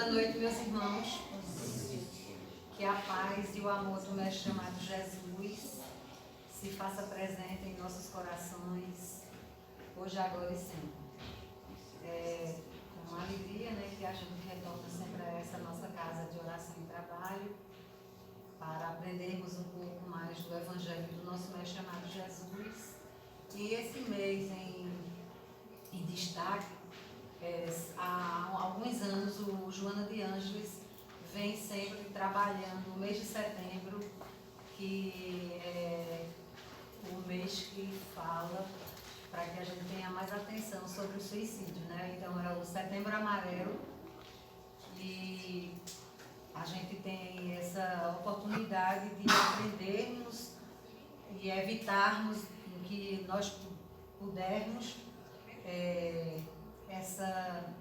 Boa noite, meus irmãos. Que a paz e o amor do mestre chamado Jesus se faça presente em nossos corações, hoje, agora e sempre. Com uma alegria, que a gente retorna sempre a essa nossa casa de oração e trabalho, para aprendermos um pouco mais do Evangelho do nosso mestre chamado Jesus. E esse mês em destaque, há alguns anos o Joana de Ângeles vem sempre trabalhando o mês de setembro, que é o mês que fala para que a gente tenha mais atenção sobre o suicídio, Então é o Setembro Amarelo, e a gente tem essa oportunidade de aprendermos e evitarmos o que nós pudermos essa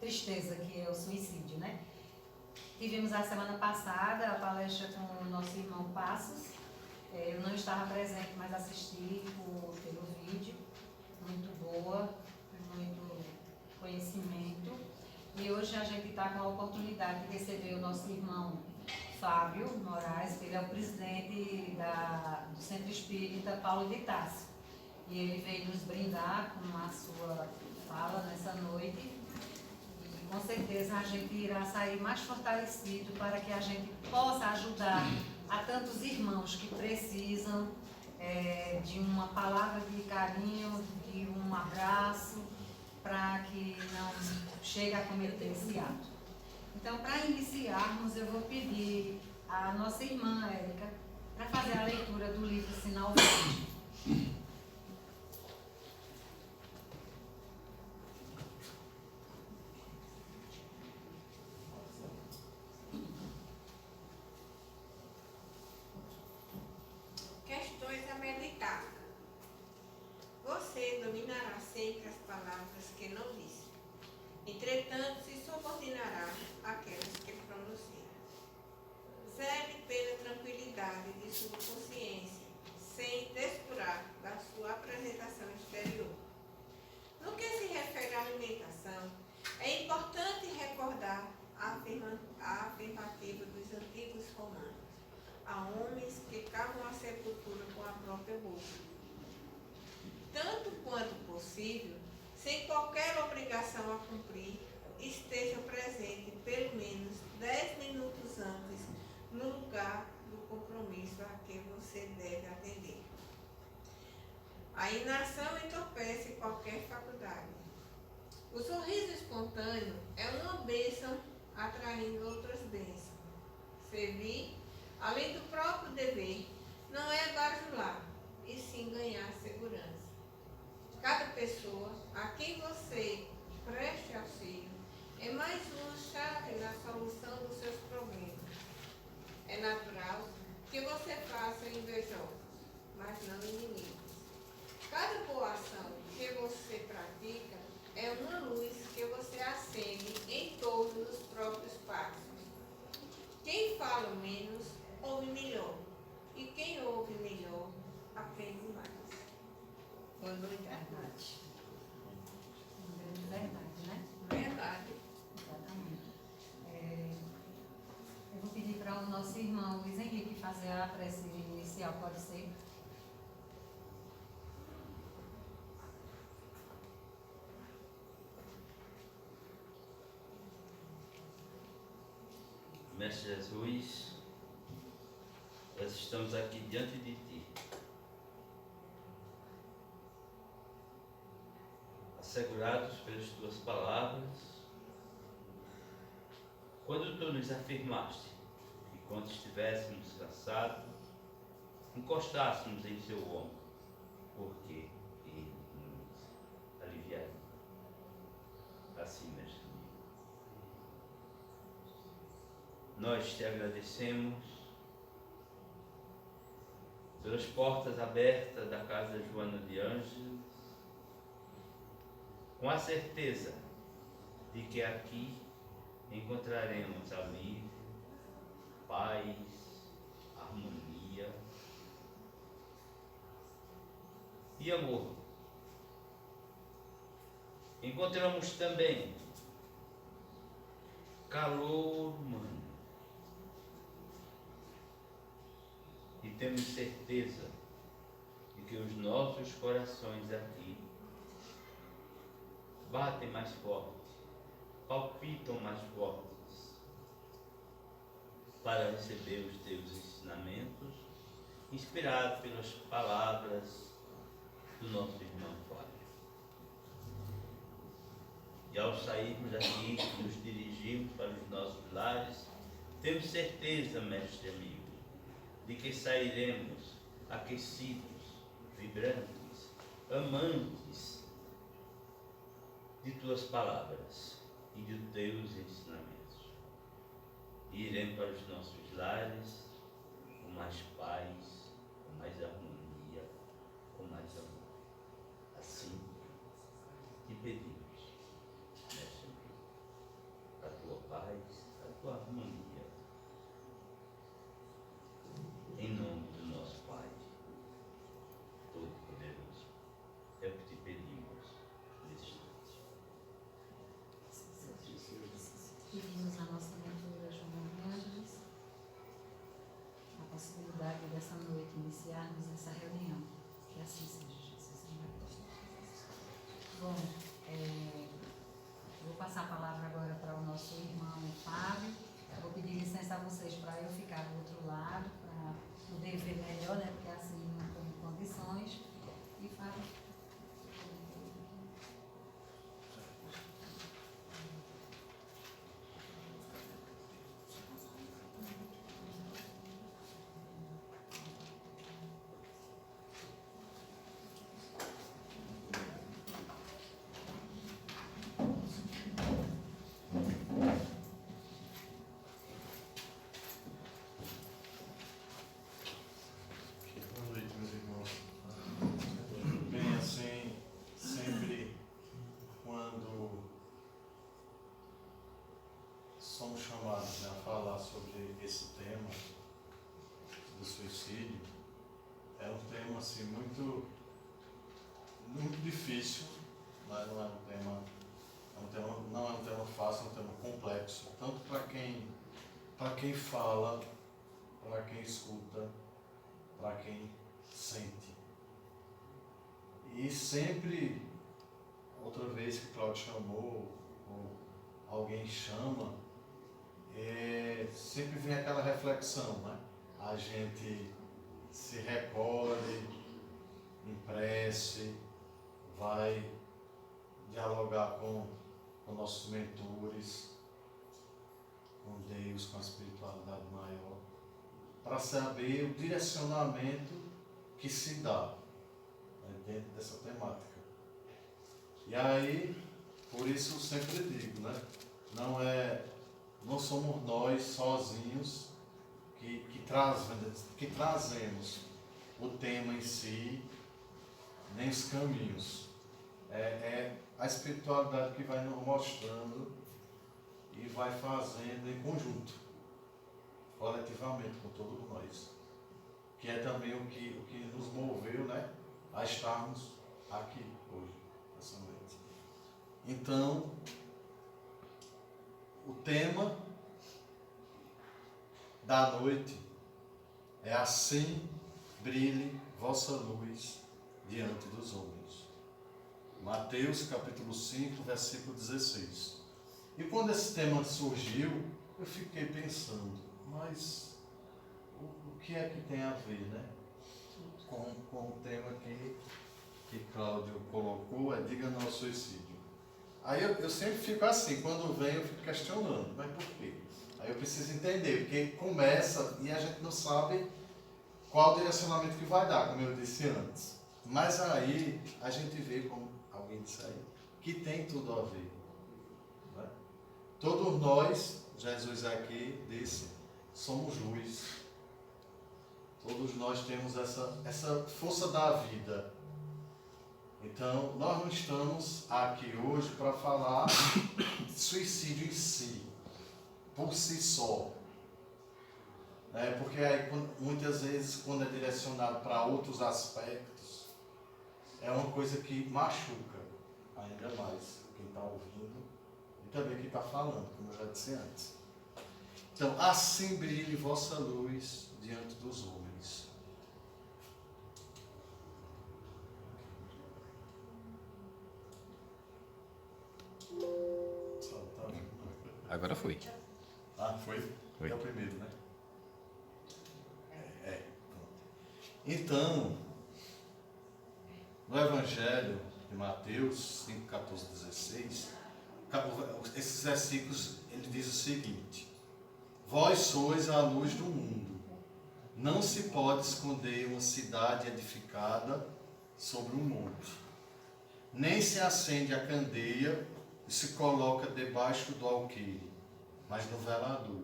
tristeza que é o suicídio, Tivemos a semana passada a palestra com o nosso irmão Passos. Eu não estava presente, mas assisti pelo vídeo. Muito boa, muito conhecimento. E hoje a gente está com a oportunidade de receber o nosso irmão Fábio Moraes, que ele é o presidente do Centro Espírita Paulo de Tarso. E ele veio nos brindar com a sua fala nessa noite. E com certeza a gente irá sair mais fortalecido para que a gente possa ajudar a tantos irmãos que precisam de uma palavra de carinho, de um abraço, para que não chegue a cometer esse ato. Então, para iniciarmos, eu vou pedir à nossa irmã Érica para fazer a leitura do livro Sinal Verde. Questões a meditar. Você dominará sempre as palavras que não disse. Entretanto, se subordinará àquelas que pronuncia. Zele pela tranquilidade de sua consciência, sem descurar da sua apresentação exterior. No que se refere à alimentação, é importante recordar a afirmativa dos antigos romanos. Há homens que cavam a sepultura com a própria boca. Tanto quanto possível, sem qualquer obrigação a cumprir, esteja presente pelo menos 10 minutos antes no lugar do compromisso a que você deve atender. A inação entorpece qualquer faculdade. O sorriso espontâneo é uma bênção atraindo outras bênçãos. Servir, além do próprio dever, não é bajular, e sim ganhar segurança. Cada pessoa a quem você preste auxílio é mais uma chave na solução dos seus problemas. É natural que você faça invejosos, mas não inimigos. Cada boa ação que você pratica é uma luz que você acende em todos os próprios passos. Quem fala menos, ouve melhor. E quem ouve melhor, aprende mais. Boa noite, verdade. Verdade, Verdade. Exatamente. Eu vou pedir para o nosso irmão Luiz Henrique fazer a prece inicial, pode ser? Mestre Jesus, nós estamos aqui diante de Ti, assegurados pelas Tuas palavras, quando Tu nos afirmaste que quando estivéssemos cansados, encostássemos em Seu ombro, porque Ele nos aliviaria. Assim, Mestre, nós Te agradecemos pelas portas abertas da casa Joana de Ângeles, com a certeza de que aqui encontraremos alívio, paz, harmonia e amor. Encontramos também calor humano. E temos certeza de que os nossos corações aqui batem mais forte, palpitam mais fortes para receber os teus ensinamentos, inspirados pelas palavras do nosso irmão Fábio. E ao sairmos daqui, nos dirigimos para os nossos lares, temos certeza, mestre amigo, de que sairemos aquecidos, vibrantes, amantes de tuas palavras e de teus ensinamentos. E iremos para os nossos lares com mais paz, com mais harmonia, com mais amor. Assim te pedimos, mestre amigo, a tua paz, a tua harmonia, em nome do nosso Pai Todo-Poderoso. É o que te pedimos neste instante. Pedimos a nossa leitura, João Anjos, a possibilidade dessa noite iniciarmos essa reunião. Que assim seja, Jesus. Bom, vou passar a palavra agora para o nosso irmão Fábio. Vou pedir licença a vocês para eu ficar do outro lado, para poder ver melhor, né? Porque assim não estou em condições. E Fábio. Boa noite, meus irmãos. Bem, assim, sempre quando somos chamados, né, a falar sobre esse tema do suicídio, é um tema assim muito difícil, mas não é um tema fácil, é um tema complexo, tanto para quem fala, para quem escuta, para quem sente. E sempre, outra vez que Cláudio chamou, ou alguém chama, sempre vem aquela reflexão, né? A gente se recolhe, em prece, vai dialogar com nossos mentores, com Deus, com a espiritualidade maior, para saber o direcionamento que se dá, né, dentro dessa temática. E aí, por isso eu sempre digo, né, não somos nós sozinhos que trazemos o tema em si, nem os caminhos. É a espiritualidade que vai nos mostrando e vai fazendo em conjunto, coletivamente, com todos nós. Que é também o que nos moveu, né, a estarmos aqui hoje, nessa noite. Então, o tema da noite é: assim brilhe vossa luz diante dos homens. Mateus capítulo 5, versículo 16. E quando esse tema surgiu, eu fiquei pensando, mas o que é que tem a ver, né, com o tema que Cláudio colocou, diga não ao suicídio. Aí eu sempre fico assim, quando vem eu fico questionando, mas por quê? Aí eu preciso entender, porque começa e a gente não sabe qual o direcionamento que vai dar, como eu disse antes. Mas aí a gente vê, como alguém disse aí, que tem tudo a ver, né? Todos nós, Jesus aqui disse, somos luz. Todos nós temos essa força da vida. Então, nós não estamos aqui hoje para falar de suicídio em si, por si só. Porque aí, muitas vezes, quando é direcionado para outros aspectos, é uma coisa que machuca ainda mais quem está ouvindo e também que está falando, como eu já disse antes. Então, assim brilhe vossa luz diante dos homens. Agora foi. Ah, foi? Foi. É o primeiro, né? Pronto. Então, no Evangelho de Mateus 5, 14, 16, esses versículos, ele diz o seguinte: vós sois a luz do mundo. Não se pode esconder uma cidade edificada sobre um monte. Nem se acende a candeia e se coloca debaixo do alqueire, mas no velador,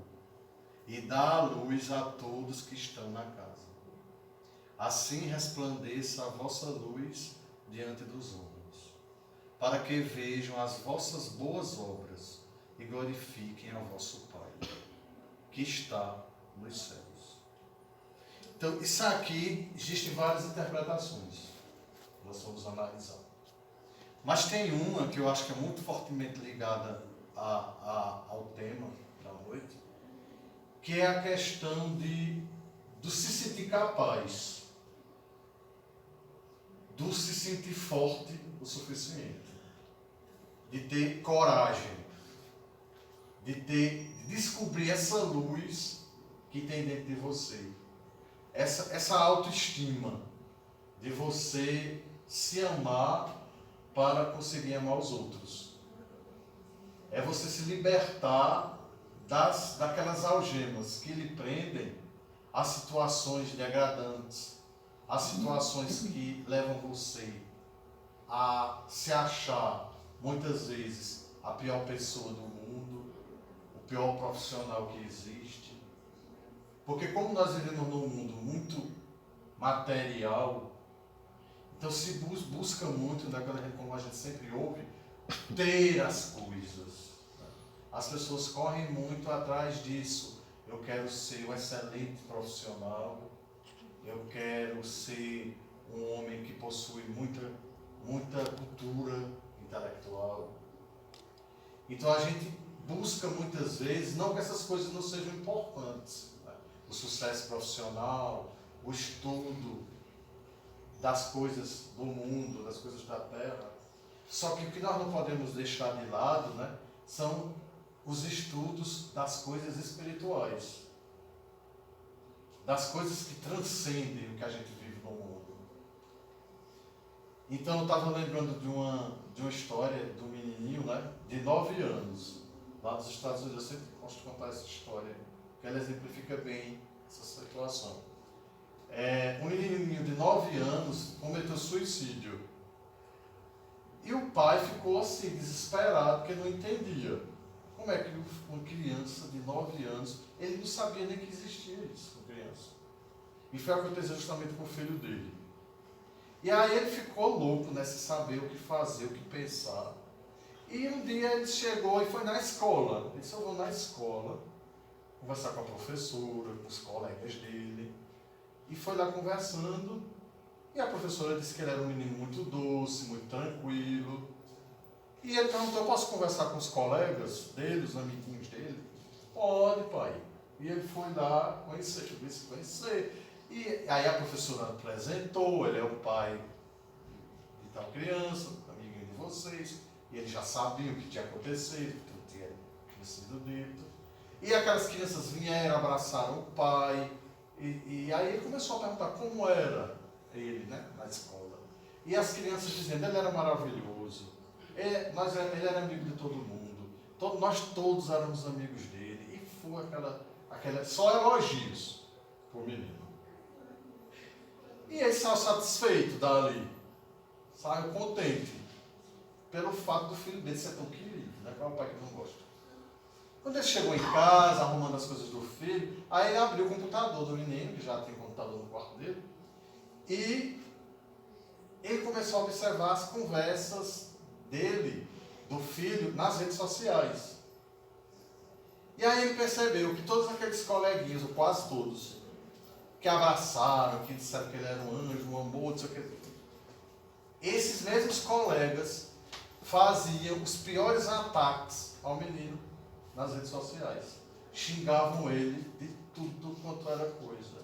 e dá a luz a todos que estão na casa. Assim resplandeça a vossa luz diante dos homens, para que vejam as vossas boas obras e glorifiquem ao vosso Pai, que está nos céus. Então, isso aqui, existem várias interpretações, nós vamos analisar. Mas tem uma que eu acho que é muito fortemente ligada ao tema da noite, que é a questão de se sentir capaz, do se sentir forte o suficiente, de ter coragem, de descobrir essa luz que tem dentro de você, essa autoestima de você se amar para conseguir amar os outros. É você se libertar daquelas algemas que lhe prendem a situações degradantes, a situações que levam você a se achar, muitas vezes, a pior pessoa do mundo, o pior profissional que existe. Porque como nós vivemos num mundo muito material, então se busca muito, como a gente sempre ouve, ter as coisas. As pessoas correm muito atrás disso. Eu quero ser um excelente profissional, eu quero ser um homem que possui muita cultura intelectual. Então a gente busca muitas vezes, não que essas coisas não sejam importantes, né? O sucesso profissional, o estudo das coisas do mundo, das coisas da terra. Só que o que nós não podemos deixar de lado, né, são os estudos das coisas espirituais, das coisas que transcendem o que a gente vive no mundo. Então eu estava lembrando de uma história de um menininho, né, de 9 anos, lá nos Estados Unidos. Eu sempre gosto de contar essa história, porque ela exemplifica bem essa situação. Um menininho de 9 anos cometeu suicídio. E o pai ficou assim, desesperado, porque não entendia. Como é que uma criança de 9 anos, ele não sabia nem que existia isso, uma criança. E foi acontecer justamente com o filho dele. E aí ele ficou louco, né, sem saber o que fazer, o que pensar. E um dia ele chegou e foi na escola. Ele disse: eu vou na escola conversar com a professora, com os colegas dele. E foi lá conversando, e a professora disse que ele era um menino muito doce, muito tranquilo. E ele perguntou: eu posso conversar com os colegas dele, os amiguinhos dele? Pode, pai. E ele foi lá conhecer. E aí a professora apresentou: ele é o pai de tal criança, amiguinho de vocês. E ele já sabia o que tinha acontecido, tudo tinha sido dito. E aquelas crianças vieram, abraçaram o pai. E aí ele começou a perguntar como era ele, né, na escola. E as crianças dizendo: ele era maravilhoso, ele era amigo de todo mundo, nós todos éramos amigos dele. E foi aquela só elogios para o menino. E ele saiu satisfeito dali, saiu contente, pelo fato do filho dele ser tão querido, né? Qual é o pai que não gosta? Quando ele chegou em casa, arrumando as coisas do filho, aí ele abriu o computador do menino, que já tem computador no quarto dele, e ele começou a observar as conversas dele, do filho, nas redes sociais. E aí ele percebeu que todos aqueles coleguinhas, ou quase todos, que abraçaram, que disseram que ele era um anjo, um amor, não sei o que, esses mesmos colegas faziam os piores ataques ao menino nas redes sociais. Xingavam ele de tudo quanto era coisa.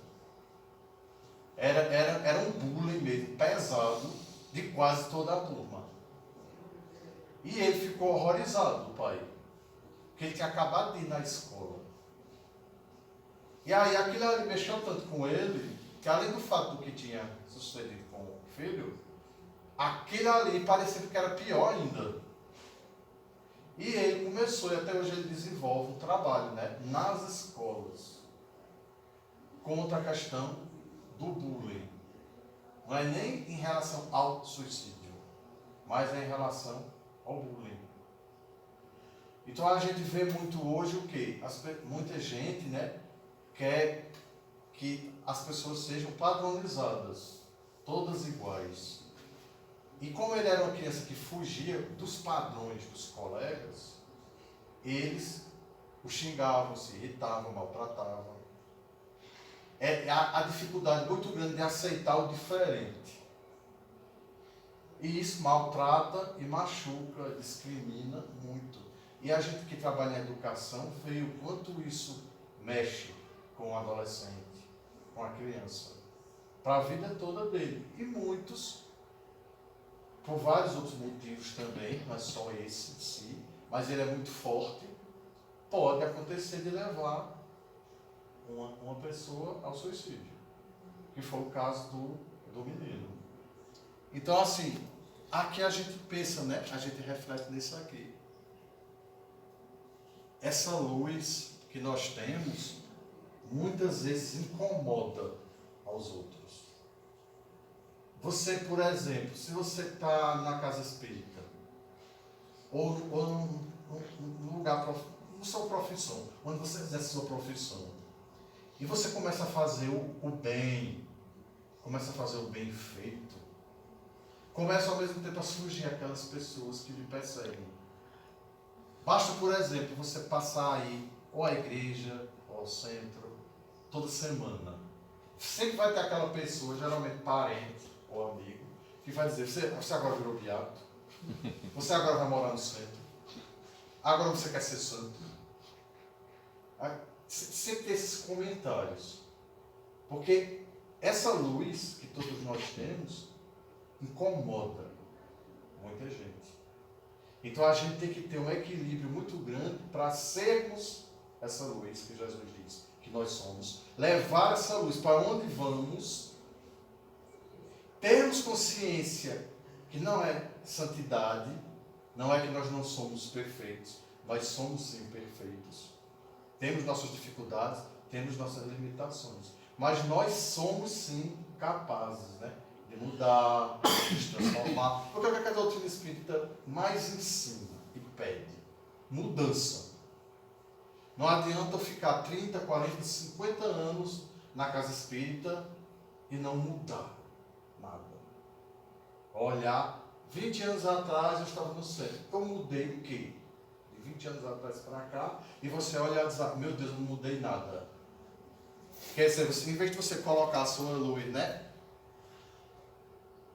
Era um bullying mesmo, pesado, de quase toda a turma. E ele ficou horrorizado, o pai. Porque ele tinha acabado de ir na escola. E aí aquilo ali mexeu tanto com ele, que além do fato do que tinha sucedido com o filho, aquilo ali parecia que era pior ainda. E ele começou, e até hoje ele desenvolve um trabalho, né, nas escolas contra a questão do bullying. Não é nem em relação ao suicídio, mas é em relação ao bullying. Então a gente vê muito hoje o quê? Muita gente, né, quer que as pessoas sejam padronizadas, todas iguais. E como ele era uma criança que fugia dos padrões dos colegas, eles o xingavam, se irritavam, maltratavam. É a dificuldade muito grande de aceitar o diferente. E isso maltrata e machuca, discrimina muito. E a gente que trabalha em educação vê o quanto isso mexe com o adolescente, com a criança, para a vida toda dele. E muitos, por vários outros motivos também, não é só esse em si, mas ele é muito forte, pode acontecer de levar uma pessoa ao suicídio, que foi o caso do menino. Então, assim, aqui a gente pensa, né? A gente reflete nisso aqui. Essa luz que nós temos, muitas vezes incomoda aos outros. Você, por exemplo, se você está na casa espírita, ou num lugar, na sua profissão, onde você exerce a sua profissão, e você começa a fazer o bem, começa a fazer o bem feito, começa ao mesmo tempo a surgir aquelas pessoas que lhe perseguem. Basta, por exemplo, você passar aí, ou à igreja, ou ao centro, toda semana. Sempre vai ter aquela pessoa, geralmente parente ou amigo, que vai dizer, você agora virou beato, você agora vai morar no centro, agora você quer ser santo. Sempre tem esses comentários. Porque essa luz que todos nós temos incomoda muita gente. Então a gente tem que ter um equilíbrio muito grande para sermos essa luz que Jesus diz que nós somos. Levar essa luz para onde vamos, termos consciência que não é santidade, não é que nós não somos perfeitos, nós somos sim perfeitos. Temos nossas dificuldades, temos nossas limitações, mas nós somos sim capazes, né, de mudar, de se transformar. Porque é que a doutrina espírita mais ensina e pede? Mudança. Não adianta eu ficar 30, 40, 50 anos na casa espírita e não mudar nada. Olhar, 20 anos atrás eu estava no centro. Eu mudei o quê? De 20 anos atrás para cá, e você olha e diz, meu Deus, não mudei nada. Quer dizer, você, em vez de você colocar a sua luz, né,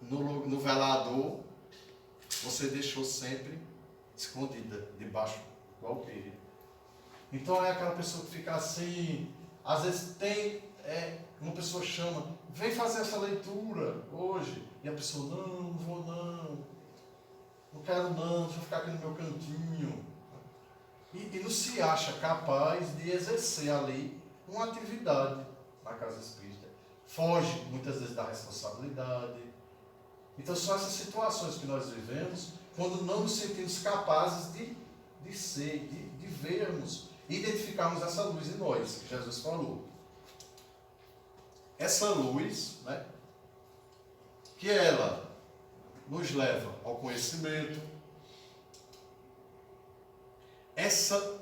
no velador, você deixou sempre escondida, debaixo do alqueire. Então é aquela pessoa que fica assim, às vezes uma pessoa chama, vem fazer essa leitura hoje, e a pessoa, não vou não quero não, deixa eu ficar aqui no meu cantinho. E não se acha capaz de exercer ali uma atividade na casa espírita. Foge muitas vezes da responsabilidade. Então são essas situações que nós vivemos quando não nos sentimos capazes de ser, de vermos, identificarmos essa luz em nós, que Jesus falou. Essa luz, né, que ela nos leva ao conhecimento.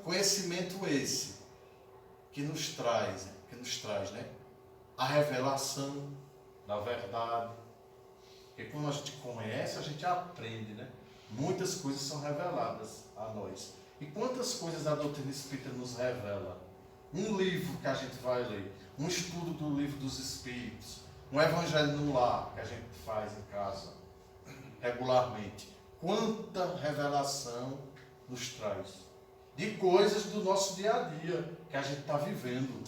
Conhecimento esse que nos traz, né, a revelação da verdade. Porque quando a gente conhece, a gente aprende, né? Muitas coisas são reveladas a nós. E quantas coisas a doutrina espírita nos revela? Um livro que a gente vai ler, um estudo do livro dos Espíritos, um evangelho no lar que a gente faz em casa regularmente. quanta revelação nos traz. De coisas do nosso dia a dia, que a gente está vivendo.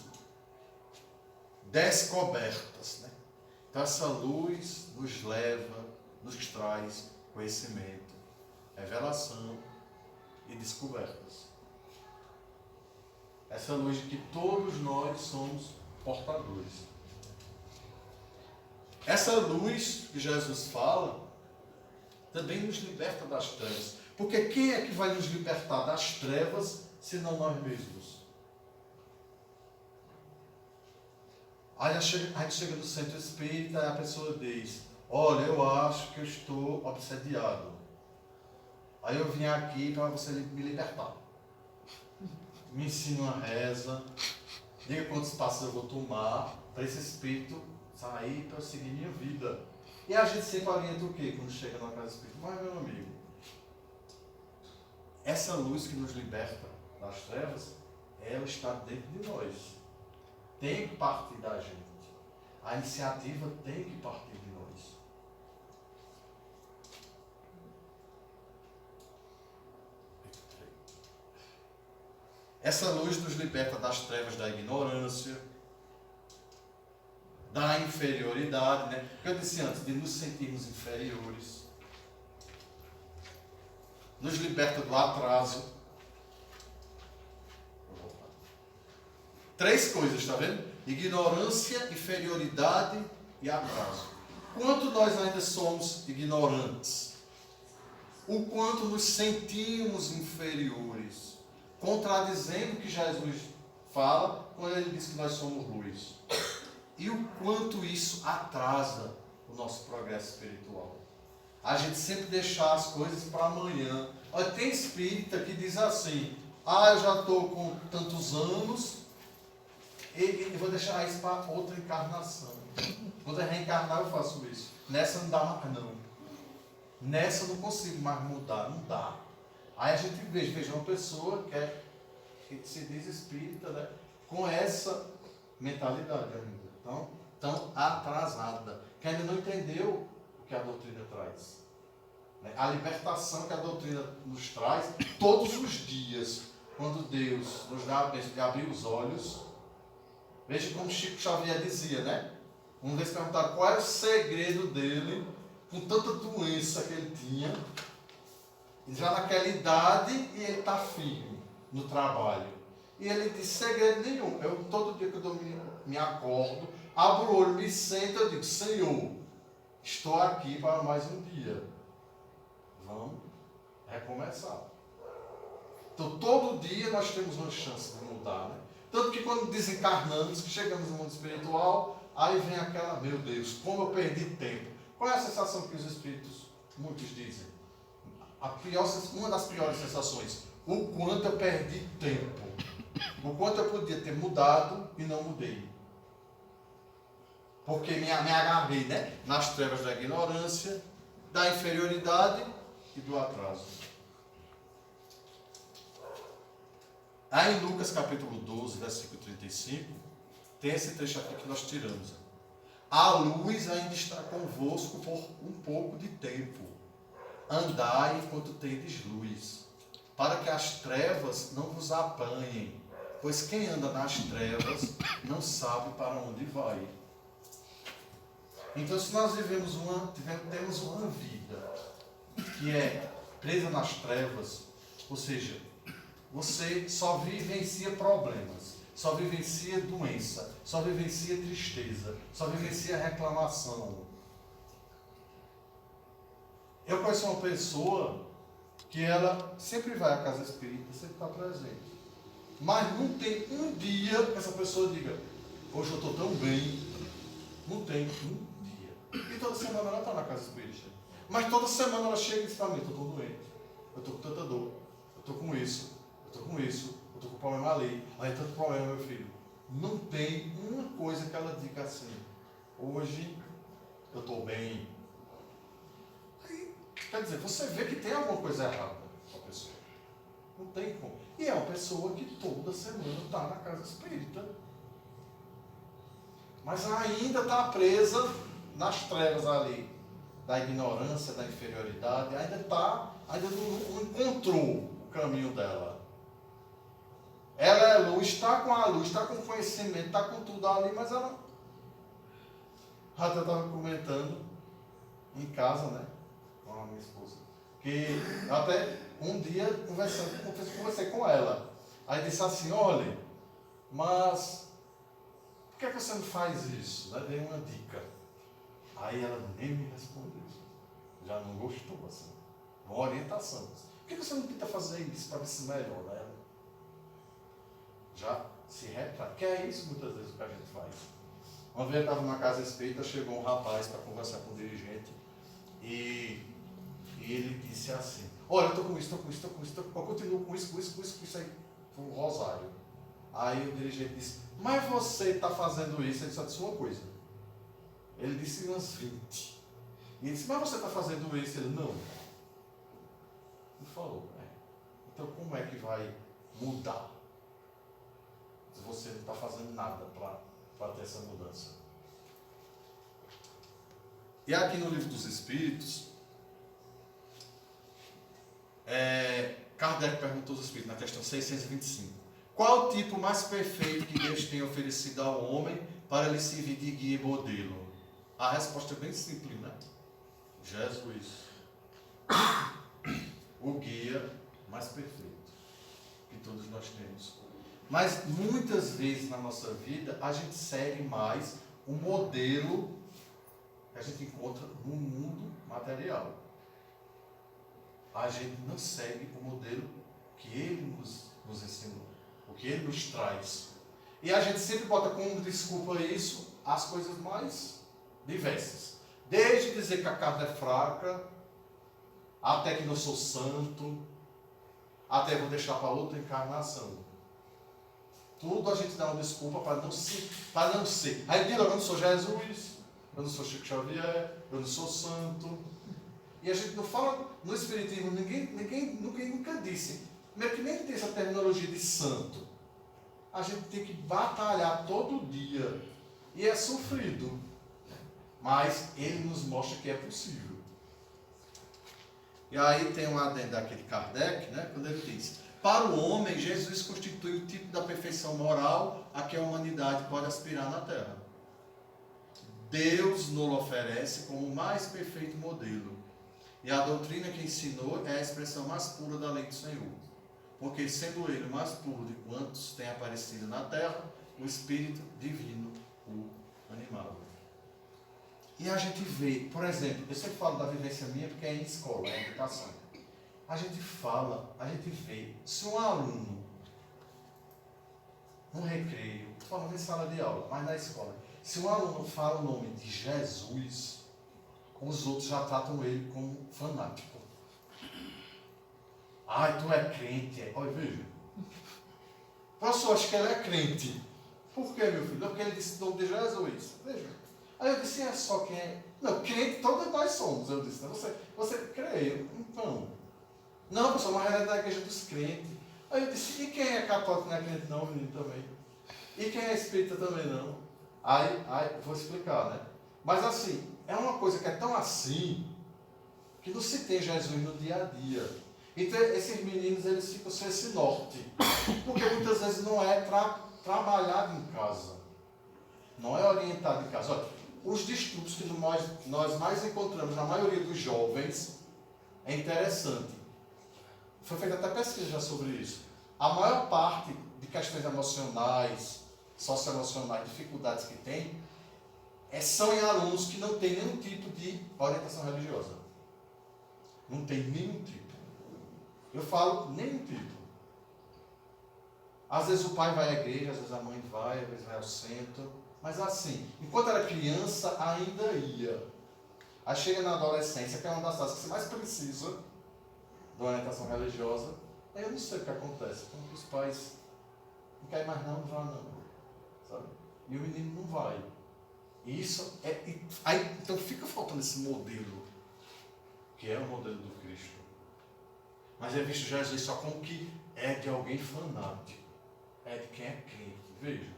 Descobertas, né? Então essa luz nos leva, nos traz conhecimento, revelação e descobertas. Essa luz de que todos nós somos portadores. Essa luz que Jesus fala também nos liberta das trevas. Porque quem é que vai nos libertar das trevas senão nós mesmos? Aí a gente chega no centro espírita e a pessoa diz: olha, eu acho que eu estou obsediado. Aí eu vim aqui para você me libertar. Me ensina uma reza, diga quantos passos eu vou tomar para esse espírito sair para eu seguir minha vida. E a gente sempre orienta o quê quando chega na casa espírita? Mas, meu amigo, essa luz que nos liberta das trevas, ela está dentro de nós. Tem que partir da gente. A iniciativa tem que partir de nós. Essa luz nos liberta das trevas da ignorância, da inferioridade, né? Porque eu disse antes, de nos sentirmos inferiores. Nos liberta do atraso. Três coisas, está vendo? Ignorância, inferioridade e atraso. Quanto nós ainda somos ignorantes? O quanto nos sentimos inferiores? Contradizendo o que Jesus fala quando ele diz que nós somos luz. E o quanto isso atrasa o nosso progresso espiritual. A gente sempre deixar as coisas para amanhã. Olha, tem espírita que diz assim: eu já estou com tantos anos e vou deixar isso para outra encarnação. Quando eu reencarnar eu faço isso. Nessa não dá mais não. Nessa eu não consigo mais mudar, não dá. Aí a gente veja uma pessoa que se diz espírita, né, com essa mentalidade ainda, tão atrasada, que ainda não entendeu o que a doutrina traz. A libertação que a doutrina nos traz todos os dias, quando Deus nos dá a bênção de abrir os olhos. Veja como Chico Xavier dizia, né? Uma vez perguntaram qual era o segredo dele, com tanta doença que ele tinha, já naquela idade, e ele está firme no trabalho. E ele disse: segredo nenhum. Eu, todo dia que eu me acordo, abro o olho, me sento e digo: Senhor, estou aqui para mais um dia. Vamos recomeçar. Então, todo dia nós temos uma chance de mudar, né? Tanto que quando desencarnamos, que chegamos no mundo espiritual, aí vem aquela: meu Deus, como eu perdi tempo. Qual é a sensação que os espíritos, muitos dizem? Uma das piores sensações: o quanto eu perdi tempo. O quanto eu podia ter mudado e não mudei. Porque me agarrei, né, nas trevas da ignorância, da inferioridade e do atraso. Aí em Lucas capítulo 12, versículo 35, tem esse trecho aqui que nós tiramos. A luz ainda está convosco por um pouco de tempo. Andai enquanto tendes luz, para que as trevas não vos apanhem, pois quem anda nas trevas não sabe para onde vai. Então, se nós temos uma vida que é presa nas trevas, ou seja, você só vivencia problemas, só vivencia doença, só vivencia tristeza, só vivencia reclamação. Eu conheço uma pessoa que ela sempre vai à casa espírita, sempre está presente. Mas não tem um dia que essa pessoa diga: hoje eu estou tão bem. Não tem um dia. E toda semana ela está na casa espírita. Mas toda semana ela chega e diz para mim: eu estou doente, eu estou com tanta dor, eu estou com isso, eu estou com isso, eu estou com problema ali. Aí é tanto problema, meu filho. Não tem uma coisa que ela diga assim: hoje eu estou bem. Quer dizer, você vê que tem alguma coisa errada com a pessoa. Não tem como. E é uma pessoa que toda semana está na casa espírita. Mas ainda está presa nas trevas ali. da ignorância, da inferioridade, ainda não encontrou o caminho dela. Ela é luz, está com a luz, está com conhecimento, está com tudo ali, mas ela... Até estava comentando em casa, né, com a minha esposa, que até um dia conversei com ela. Aí disse assim, olha, mas por que você não faz isso? Dei uma dica. Aí ela nem me respondeu. Já não gostou, assim. Uma orientação. Por que você não tenta fazer isso para ver se melhora? Ela já se retrata. Que é isso muitas vezes o que a gente faz. Uma vez eu estava numa casa espírita, chegou um rapaz para conversar com o dirigente e ele disse assim, olha, eu estou com isso, eu continuo com isso aí, com o rosário. Aí o dirigente disse, mas você está fazendo isso? Ele só disse uma coisa. Ele disse umas 20. E ele disse, mas você está fazendo isso? Ele, não. Ele falou, então como é que vai mudar? Se você não está fazendo nada para ter essa mudança. E aqui no Livro dos Espíritos, Kardec perguntou aos Espíritos, na questão 625, qual o tipo mais perfeito que Deus tem oferecido ao homem para lhe servir de guia e modelo? A resposta é bem simples, né? Jesus. O guia mais perfeito que todos nós temos. Mas muitas vezes na nossa vida a gente segue mais o modelo que a gente encontra no mundo material. A gente não segue o modelo que ele nos ensinou, o que ele nos traz. E a gente sempre bota como desculpa isso as coisas mais diversas. Desde dizer que a carne é fraca, até que não sou santo, até vou deixar para outra encarnação. Tudo a gente dá uma desculpa para não ser. Aí diz, eu não sou Jesus, eu não sou Chico Xavier, eu não sou santo. E a gente não fala no Espiritismo, ninguém nunca disse. Primeiro que nem tem essa terminologia de santo. A gente tem que batalhar todo dia. E é sofrido. Mas ele nos mostra que é possível. E aí tem um adendo daquele Kardec, né, quando ele diz, para o homem, Jesus constitui o tipo da perfeição moral a que a humanidade pode aspirar na Terra. Deus nos oferece como o mais perfeito modelo. E a doutrina que ensinou é a expressão mais pura da lei do Senhor. Porque, sendo ele o mais puro de quantos têm aparecido na Terra, o Espírito Divino o animava. E a gente vê, por exemplo, eu sempre falo da vivência minha porque é em escola, é em educação. A gente vê, se um aluno, no recreio, estou falando em sala de aula, mas na escola, se um aluno fala o nome de Jesus, os outros já tratam ele como fanático. Ai, tu é crente. Olha, veja. Professor, acho que ele é crente. Por que, meu filho? Porque ele disse o nome de Jesus. Veja. Aí eu disse, é só quem é... Não, crente todos nós somos. Eu disse, você crê? Então. Não, professor, mas ela é da igreja dos crentes. Aí eu disse, e quem é católico não é crente não, menino, também? E quem é espírita também não? Aí vou explicar, né? Mas assim, é uma coisa que é tão assim, que não se tem Jesus no dia a dia. Então, esses meninos, eles ficam sem esse norte. Porque muitas vezes não é trabalhado em casa. Não é orientado em casa. Olha, os distúrbios que nós mais encontramos na maioria dos jovens é interessante. Foi feita até pesquisa já sobre isso. A maior parte de questões emocionais, socioemocionais, dificuldades que tem, são em alunos que não têm nenhum tipo de orientação religiosa. Não tem nenhum tipo. Eu falo nenhum tipo. Às vezes o pai vai à igreja, às vezes a mãe vai, às vezes vai ao centro. Mas assim, enquanto era criança, ainda ia. Aí chega na adolescência, que é uma das fases que você mais precisa de orientação religiosa. Aí eu não sei o que acontece. Como que os pais não querem mais não vá não. Sabe? E o menino não vai. E isso aí, então fica faltando esse modelo, que é o modelo do Cristo. Mas é visto Jesus só como que é de alguém fanático. É de quem é crente. Veja.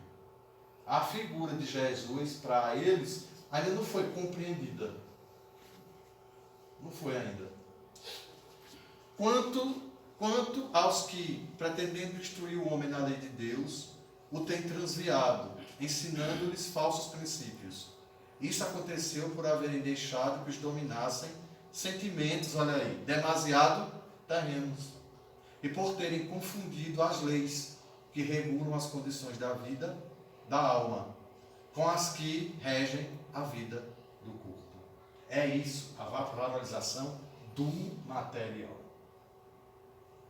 A figura de Jesus, para eles, ainda não foi compreendida. Não foi ainda. Quanto aos que, pretendendo instruir o homem na lei de Deus, o têm transviado, ensinando-lhes falsos princípios. Isso aconteceu por haverem deixado que os dominassem sentimentos, olha aí, demasiado terrenos, e por terem confundido as leis que regulam as condições da vida, da alma, com as que regem a vida do corpo. É isso, a valorização do material.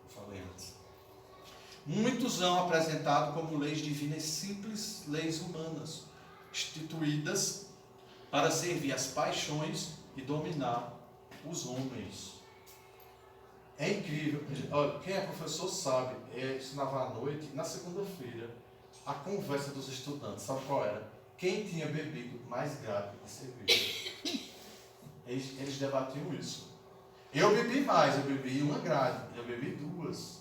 Eu falei antes. Muitos hão apresentado como leis divinas simples leis humanas, instituídas para servir as paixões e dominar os homens. É incrível. Olha, quem é professor sabe, eu ensinava à noite, na segunda-feira, a conversa dos estudantes, sabe qual era? Quem tinha bebido mais grade de cerveja. Eles debatiam isso. Eu bebi mais, eu bebi uma grade, eu bebi duas.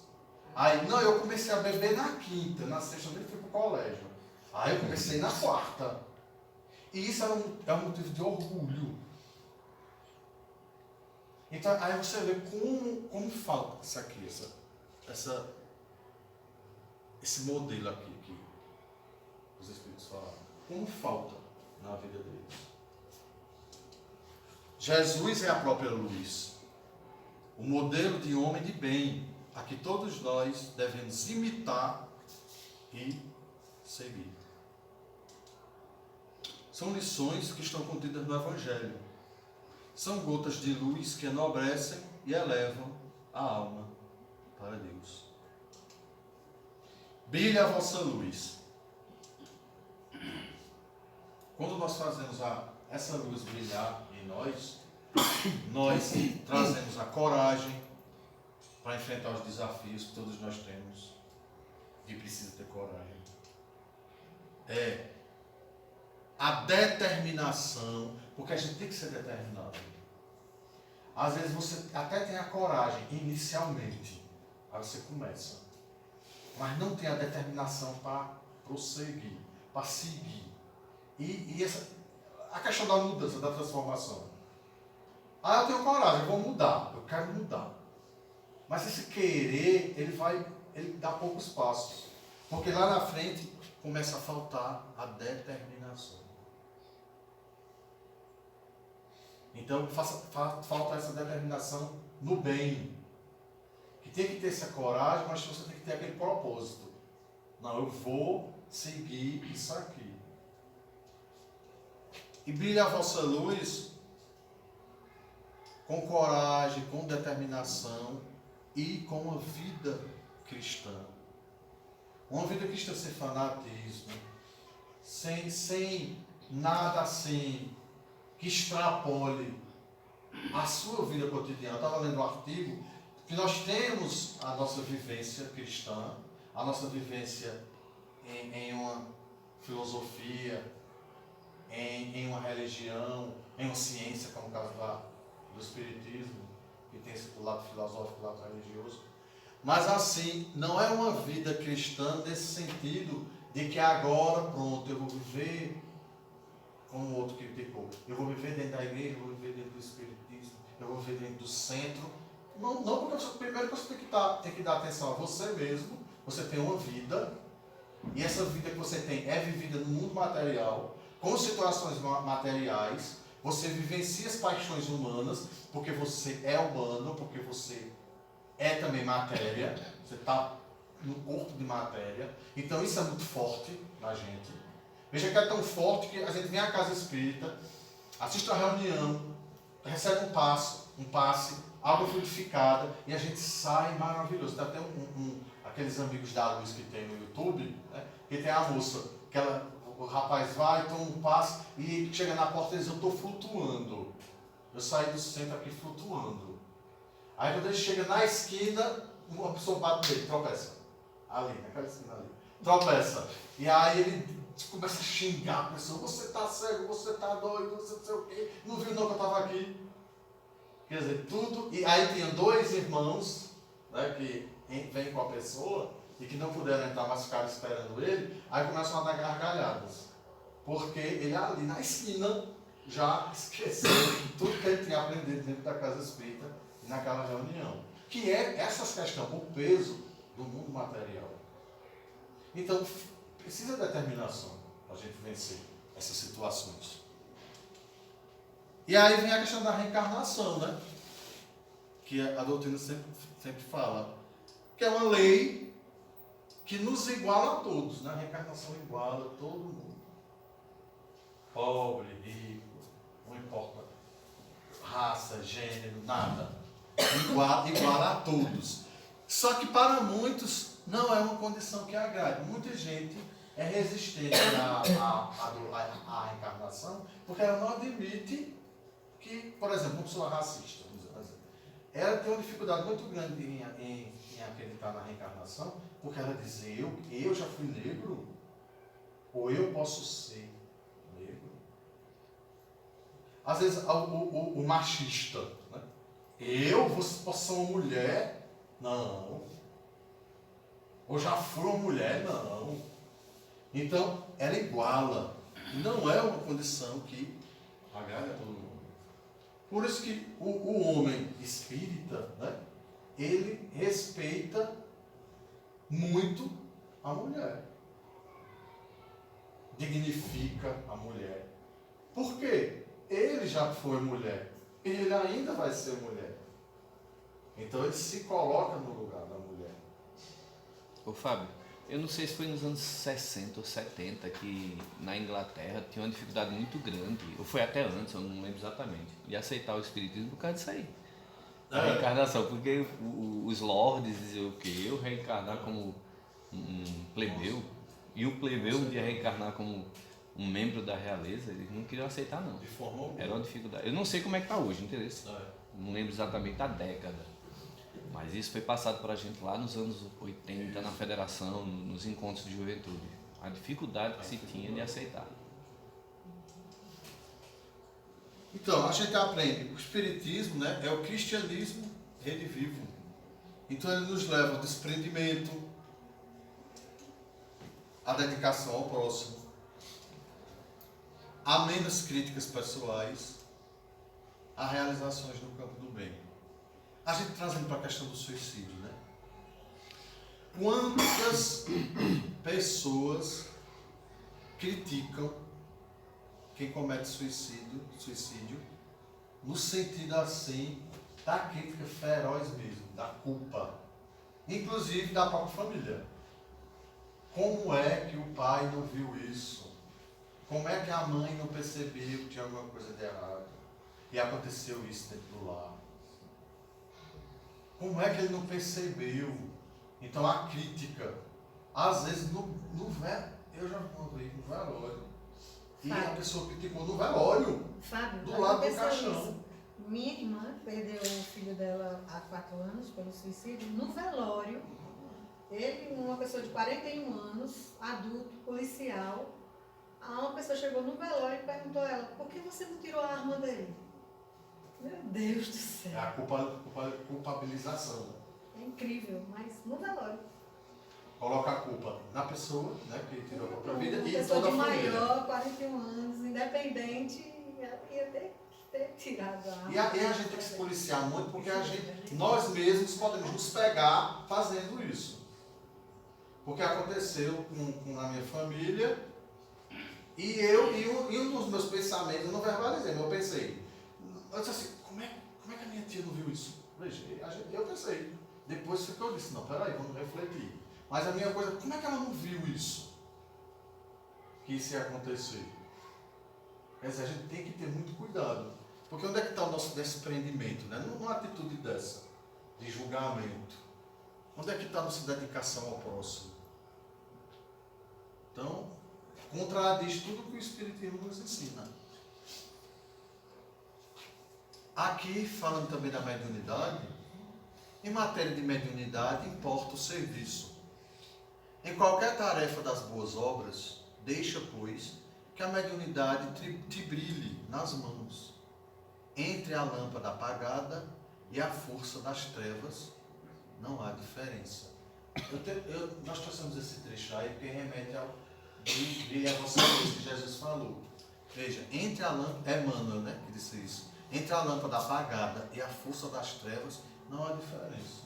Aí, não, eu comecei a beber na quinta, na sexta eu nem fui para o colégio. Aí eu comecei na quarta. E isso é um motivo de orgulho. Então, aí você vê como falta isso aqui, esse modelo aqui que os Espíritos falaram. Como falta na vida deles. Jesus é a própria luz. O modelo de homem de bem, a que todos nós devemos imitar e seguir. São lições que estão contidas no Evangelho. São gotas de luz que enobrecem e elevam a alma para Deus. Brilhe a vossa luz. Quando nós fazemos essa luz brilhar em nós trazemos a coragem para enfrentar os desafios que todos nós temos e precisa ter coragem. A determinação, porque a gente tem que ser determinado. Às vezes você até tem a coragem inicialmente, aí você começa, mas não tem a determinação para prosseguir, para seguir. E a questão da mudança, da transformação. Eu tenho coragem, eu vou mudar, eu quero mudar. Mas esse querer, ele dá poucos passos. Porque lá na frente começa a faltar a determinação. Então falta essa determinação no bem. Que tem que ter essa coragem, mas você tem que ter aquele propósito. Não, eu vou seguir isso aqui. E brilha a vossa luz com coragem, com determinação e com uma vida cristã. Uma vida cristã sem fanatismo, sem nada assim que extrapole a sua vida cotidiana. Eu estava lendo um artigo que nós temos a nossa vivência cristã, a nossa vivência em uma filosofia, em uma religião, em uma ciência, como o caso do Espiritismo, que tem esse lado filosófico, lado religioso. Mas assim, não é uma vida cristã nesse sentido de que agora, pronto, eu vou viver como o outro criticou. Eu vou viver dentro da igreja, eu vou viver dentro do Espiritismo, eu vou viver dentro do centro. Não porque primeiro você tem que dar atenção a você mesmo, você tem uma vida, e essa vida que você tem é vivida no mundo material, com situações materiais, você vivencia as paixões humanas, porque você é humano, porque você é também matéria, você está no corpo de matéria, então isso é muito forte na gente. Veja que é tão forte que a gente vem à casa espírita, assiste a reunião, recebe um passe, água frutificada, e a gente sai maravilhoso. Tem até aqueles amigos da luz que tem no YouTube, né? Que tem a moça, o rapaz vai, toma um passe, e chega na porta e diz, eu estou flutuando. Eu saí do centro aqui flutuando. Aí quando ele chega na esquina, uma pessoa bate nele, tropeça. Ali, naquela esquina ali. Tropeça. E aí ele começa a xingar a pessoa, você está cego, você está doido, você não sei o quê, não viu não que eu estava aqui. Quer dizer, tudo. E aí tinha dois irmãos, né, que vêm com a pessoa e que não puderam entrar, mas ficaram esperando ele, aí começam a dar gargalhadas. Porque ele ali na esquina, já esqueceu tudo que ele tinha aprendido dentro da casa espírita e naquela reunião. Que é essas questões, o peso do mundo material. Então, precisa de determinação para a gente vencer essas situações. E aí vem a questão da reencarnação, né? Que a doutrina sempre fala. Que é uma lei que nos iguala a todos, né? A reencarnação iguala todo mundo. Pobre, rico, não importa raça, gênero, nada. Iguala a todos. Só que para muitos não é uma condição que agrade. Muita gente é resistente à reencarnação porque ela não admite que, por exemplo, uma pessoa racista, ela tem uma dificuldade muito grande em acreditar na reencarnação, porque ela diz, eu já fui negro, ou eu posso ser negro. Às vezes o machista, né? Eu posso ser uma mulher? Não. Ou já fui uma mulher? Não. Então, ela iguala. Não é uma condição que agrada a todo mundo. Por isso que o homem espírita, né, ele respeita muito a mulher. Dignifica a mulher. Por quê? Ele já foi mulher. E ele ainda vai ser mulher. Então ele se coloca no lugar da mulher. Ô Fábio, eu não sei se foi nos anos 60 ou 70 que na Inglaterra tinha uma dificuldade muito grande, ou foi até antes, eu não lembro exatamente, de aceitar o espiritismo por causa disso aí. A reencarnação, porque os lords diziam o quê? Eu reencarnar como um plebeu, e o plebeu um dia reencarnar como um membro da realeza, eles não queriam aceitar não. De forma alguma. Era uma dificuldade. Eu não sei como é que está hoje, entendeu? Não lembro exatamente a década. Mas isso foi passado para a gente lá nos anos 80, na federação, nos encontros de juventude. A dificuldade que se tinha de aceitar. Então, a gente aprende, o espiritismo, né, é o cristianismo redivivo. Então ele nos leva ao desprendimento, à dedicação ao próximo, a menos críticas pessoais, a realizações no campo do bem. A gente trazendo para a questão do suicídio, né? Quantas pessoas criticam quem comete suicídio no sentido assim da crítica feroz mesmo, da culpa, inclusive da própria família. Como é que o pai não viu isso? Como é que a mãe não percebeu que tinha alguma coisa de errado? E aconteceu isso dentro do lar. Como é que ele não percebeu? Então a crítica, às vezes no velório, eu já vi no velório, e Fábio. a pessoa criticou no velório, Fábio, do lado do aconteceu caixão. isso. Minha irmã perdeu o filho dela há 4 anos pelo suicídio no velório. Ele, uma pessoa de 41 anos, adulto, policial, uma pessoa chegou no velório e perguntou a ela, por que você não tirou a arma dele? Meu Deus do céu. É a culpabilização. Né? É incrível, mas no velório. Coloca a culpa na pessoa, né, que tirou a própria vida, Uma e pessoa toda de a família. maior, 41 anos, independente, ela ia ter tirado a arma. E a gente tem que se policiar muito, porque nós mesmos podemos nos pegar fazendo isso. Porque aconteceu na minha família, e um dos meus pensamentos, eu não verbalizei, mas eu pensei, eu disse assim, como é que a minha tia não viu isso? Eu pensei. Depois foi que eu disse, não, peraí, vamos refletir. Mas a minha coisa, como é que ela não viu isso? Que isso ia acontecer? Quer dizer, a gente tem que ter muito cuidado. Porque onde é que está o nosso desprendimento? Né? Numa atitude dessa, de julgamento. Onde é que está a nossa dedicação ao próximo? Então, contradiz tudo que o Espiritismo nos ensina. Aqui, falando também da mediunidade, em matéria de mediunidade, importa o serviço. Em qualquer tarefa das boas obras, deixa, pois, que a mediunidade te brilhe nas mãos, entre a lâmpada apagada e a força das trevas, não há diferença. Nós trouxemos esse trecho aí porque remete ao brilho a vossa luz que Jesus falou. Veja, entre a lâmpada, é Emmanuel, né, que disse isso. Entre a lâmpada apagada e a força das trevas, não há diferença.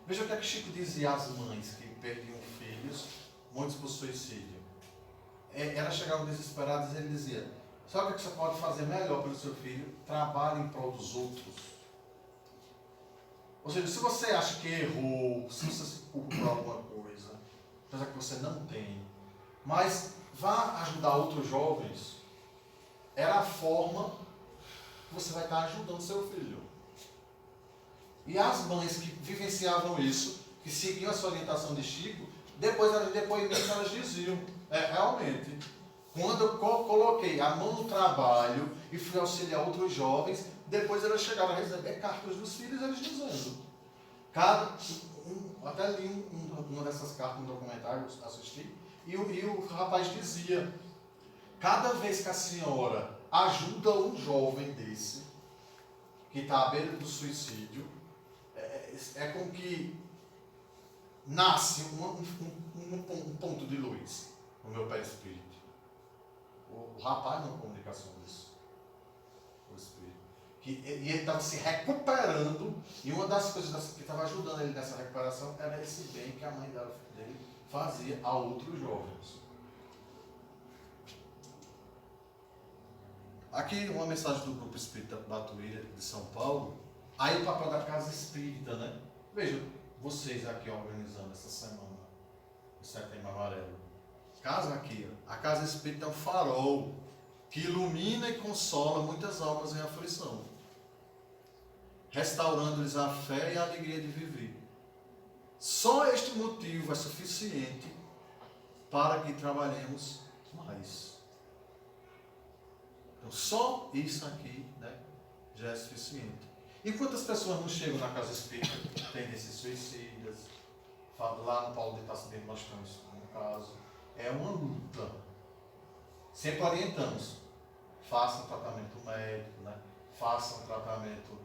Veja o que é que Chico dizia às mães que perdiam filhos, muitos por suicídio. Elas chegavam desesperadas e ele dizia: sabe o que você pode fazer melhor pelo seu filho? Trabalhe em prol dos outros. Ou seja, se você acha que errou, se você se culpa por alguma coisa, apesar que você não tem, mas vá ajudar outros jovens, era a forma que você vai estar ajudando seu filho. E as mães que vivenciavam isso, que seguiam essa orientação de Chico, depois elas diziam: realmente, quando eu coloquei a mão no trabalho e fui auxiliar outros jovens, depois elas chegaram a receber cartas dos filhos, eles dizendo. Até li uma dessas cartas no documentário, assisti, e o rapaz dizia: cada vez que a senhora ajuda um jovem desse, que está à beira do suicídio, é como que nasce um ponto de luz no meu perispírito. O rapaz não comunicação disso. O espírito. E ele estava se recuperando, e uma das coisas que estava ajudando ele nessa recuperação era esse bem que a mãe dele fazia a outros jovens. Aqui uma mensagem do Grupo Espírita Batuíra de São Paulo. Aí o papel da Casa Espírita, né? Veja, vocês aqui organizando essa semana o Setembro Amarelo. A Casa Espírita é um farol que ilumina e consola muitas almas em aflição, restaurando-lhes a fé e a alegria de viver. Só este motivo é suficiente para que trabalhemos mais. Então, só isso aqui, né, já é suficiente. E quantas pessoas não chegam na Casa Espírita, tendências suicidas? Lá no Paulo de Itassobim nós temos um caso. É uma luta. Sempre orientamos. Façam tratamento médico, né? Façam tratamento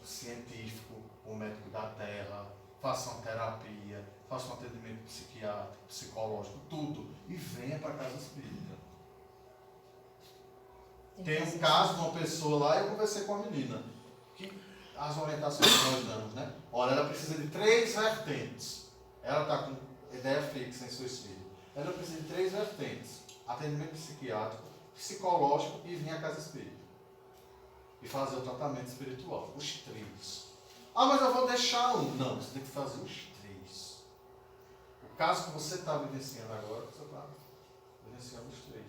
científico, com o médico da terra, façam terapia, façam atendimento psiquiátrico, psicológico, tudo. E venha para a Casa Espírita. Tem um caso de uma pessoa lá, eu conversei com a menina, que as orientações que nós damos, né? Olha, ela precisa de 3 vertentes. Ela está com ideia fixa em suicídio. Ela precisa de 3 vertentes: atendimento psiquiátrico, psicológico e vir à Casa Espírita. E fazer o tratamento espiritual. Os 3. Ah, mas eu vou deixar um. Não, você tem que fazer os 3. O caso que você está vivenciando agora, você está vivenciando os 3.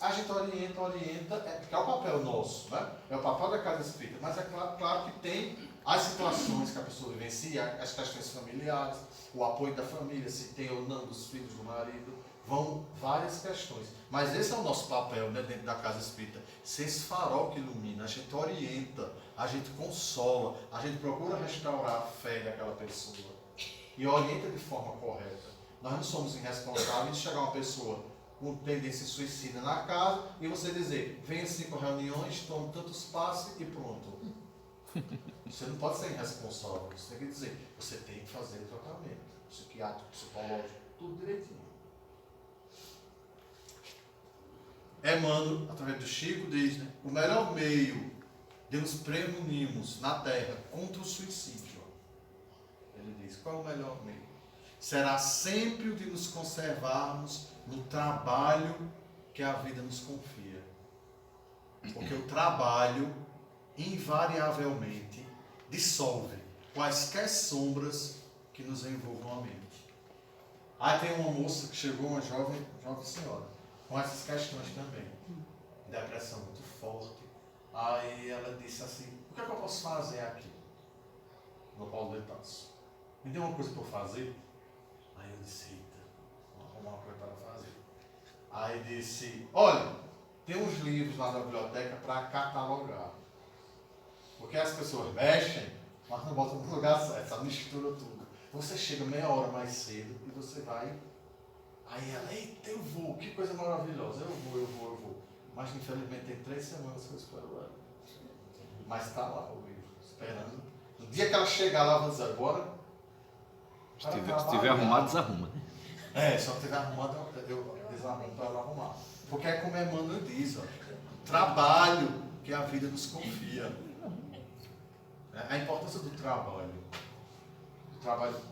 A gente orienta, porque é o papel nosso, né? É o papel da Casa Espírita, mas é claro que tem as situações que a pessoa vivencia, as questões familiares, o apoio da família, se tem ou não dos filhos do marido, vão várias questões. Mas esse é o nosso papel, né, dentro da Casa Espírita, ser esse farol que ilumina, a gente orienta, a gente consola, a gente procura restaurar a fé daquela pessoa e orienta de forma correta. Nós não somos irresponsáveis de chegar uma pessoa com tendência suicida na casa e você dizer: venha 5 reuniões, tome tantos passos e pronto. Você não pode ser irresponsável. Você tem que dizer: você tem que fazer o tratamento psiquiátrico, psicológico, tudo direitinho. Emmanuel, através do Chico, diz, né, o melhor meio de nos premunirmos na terra contra o suicídio, ele diz, qual é o melhor meio? Será sempre o de nos conservarmos no trabalho que a vida nos confia. Porque o trabalho, invariavelmente, dissolve quaisquer sombras que nos envolvam a mente. Aí tem uma moça que chegou, uma jovem senhora, com essas questões também. Depressão muito forte. Aí ela disse assim: o que é que eu posso fazer aqui? No Paulo de Tarso. Me deu uma coisa para eu fazer? Aí eu disse: eita, vou arrumar uma coisa para fazer. Aí disse: olha, tem uns livros lá na biblioteca para catalogar. Porque as pessoas mexem, mas não botam no lugar certo, só mistura tudo. Você chega meia hora mais cedo e você vai. Aí ela: eita, eu vou, que coisa maravilhosa, eu vou. Mas infelizmente tem 3 semanas que eu espero ela. Mas está lá o livro, esperando. No dia que ela chegar lá, eu vou dizer: agora. Se tiver arrumado, desarruma. Só teve arrumado, eu desarrumo para ela arrumar. Porque é como Emmanuel diz, ó, trabalho que a vida nos confia. A importância do trabalho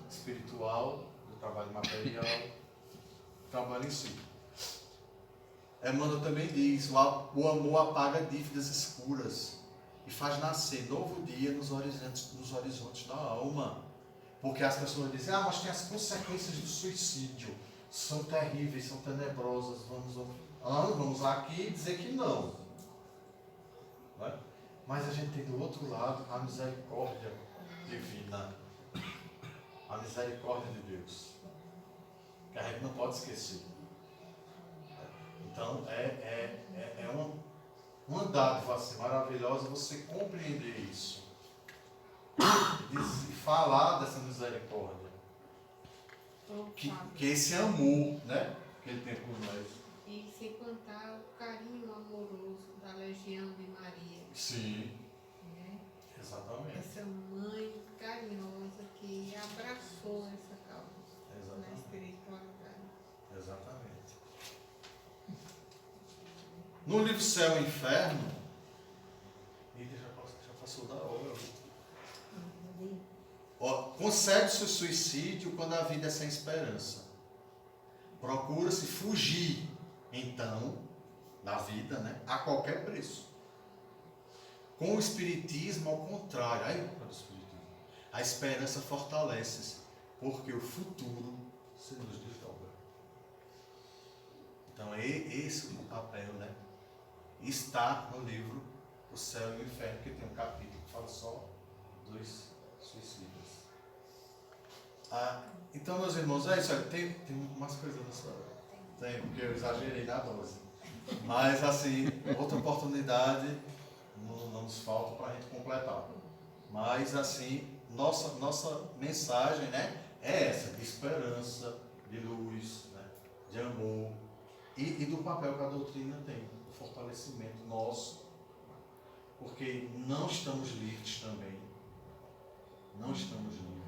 espiritual, do trabalho material, do trabalho em si. Emmanuel também diz, o amor apaga dívidas escuras e faz nascer novo dia nos horizontes da alma. Porque as pessoas dizem, mas tem as consequências do suicídio, são terríveis, são tenebrosas, vamos aqui dizer que não. Não é? Mas a gente tem do outro lado a misericórdia divina, a misericórdia de Deus, que a gente não pode esquecer. Então é uma dádiva assim, maravilhosa você compreender isso e falar dessa misericórdia, que esse amor, né, que ele tem por nós. E sem contar o carinho amoroso da Legião de Maria. Sim, Né? exatamente. Essa mãe carinhosa que abraçou essa causa na espiritualidade. Exatamente. No livro Céu e Inferno, já passou da hora. Concede-se o suicídio quando a vida é sem esperança. Procura-se fugir, então, da vida, né, a qualquer preço. Com o Espiritismo, ao contrário, aí o Espiritismo, a esperança fortalece-se, porque o futuro se nos desdobra. Então, é esse o papel, né? Está no livro O Céu e o Inferno, que tem um capítulo que fala só dos suicidas. Então, meus irmãos, é isso. Tem umas coisas nessa. Tem, porque eu exagerei na dose. Mas, assim, outra oportunidade não nos falta para a gente completar. Mas, assim, nossa mensagem, né, é essa, de esperança, de luz, né, de amor e do papel que a doutrina tem, o fortalecimento nosso, porque não estamos livres também. Não estamos livres.